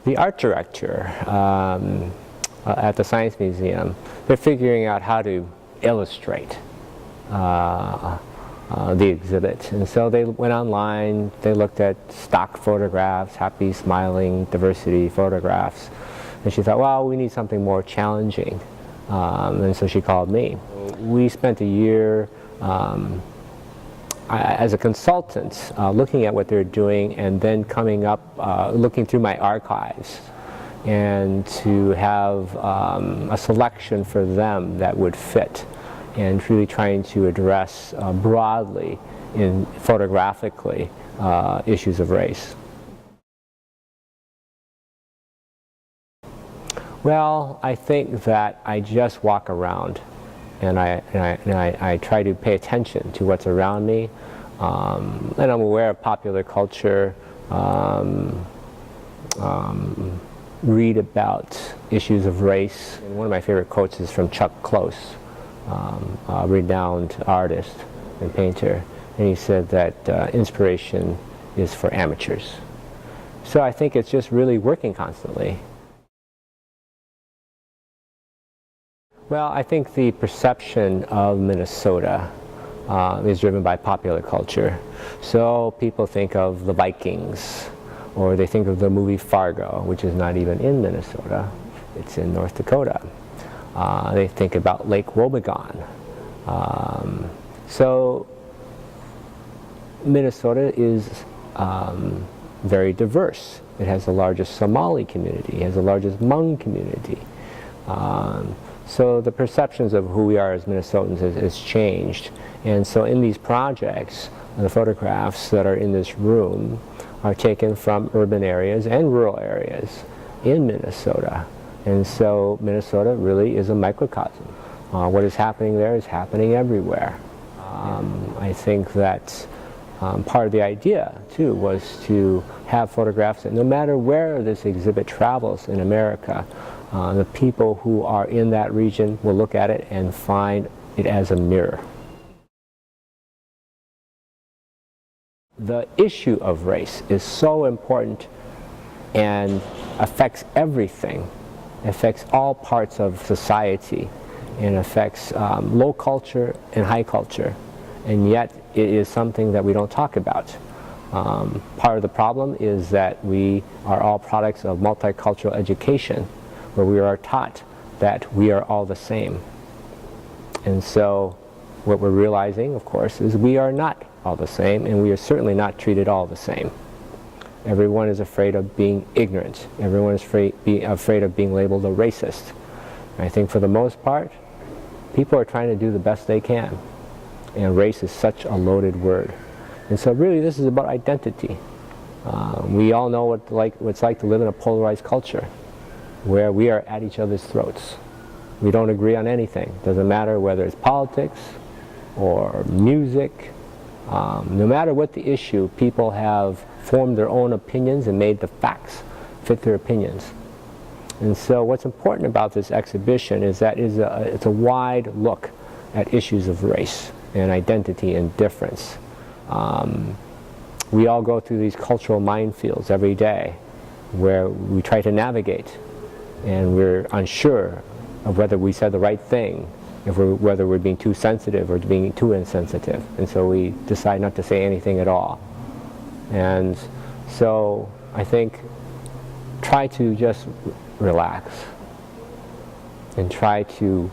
The art director at the Science Museum, they're figuring out how to illustrate the exhibit. And so they went online, they looked at stock photographs, happy, smiling, diversity photographs. And she thought, well, we need something more challenging. And so she called me. We spent a year as a consultant looking at what they're doing and then coming up, looking through my archives and to have a selection for them that would fit, and really trying to address broadly, photographically, issues of race. Well, I think that I just walk around and I try to pay attention to what's around me, and I'm aware of popular culture, read about issues of race. And one of my favorite quotes is from Chuck Close, a renowned artist and painter, and he said that inspiration is for amateurs. So I think it's just really working constantly. Well, I think the perception of Minnesota is driven by popular culture. So people think of the Vikings, or they think of the movie Fargo, which is not even in Minnesota, it's in North Dakota. They think about Lake Wobegon. So Minnesota is very diverse. It has the largest Somali community, it has the largest Hmong community. So the perceptions of who we are as Minnesotans has changed. And so in these projects, the photographs that are in this room are taken from urban areas and rural areas in Minnesota. And so Minnesota really is a microcosm. What is happening there is happening everywhere. I think that part of the idea, too, was to have photographs that no matter where this exhibit travels in America, the people who are in that region will look at it and find it as a mirror. The issue of race is so important and affects everything. It affects all parts of society and affects low culture and high culture. And yet it is something that we don't talk about. Part of the problem is that we are all products of multicultural education, where we are taught that we are all the same. And so what we're realizing, of course, is we are not all the same, and we are certainly not treated all the same. Everyone is afraid of being ignorant. Everyone is afraid of being labeled a racist. I think for the most part, people are trying to do the best they can. And race is such a loaded word. And so really this is about identity. We all know what it's like to live in a polarized culture, where we are at each other's throats. We don't agree on anything. Doesn't matter whether it's politics or music. No matter what the issue, people have formed their own opinions and made the facts fit their opinions. And so what's important about this exhibition is that it's a wide look at issues of race and identity and difference. We all go through these cultural minefields every day where we try to navigate, and we're unsure of whether we said the right thing, whether we're being too sensitive or being too insensitive, and so we decide not to say anything at all. And so I think try to just relax and try to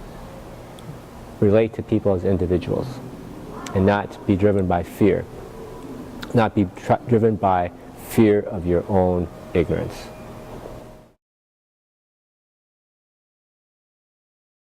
relate to people as individuals and not be driven by fear, not be driven by fear of your own ignorance.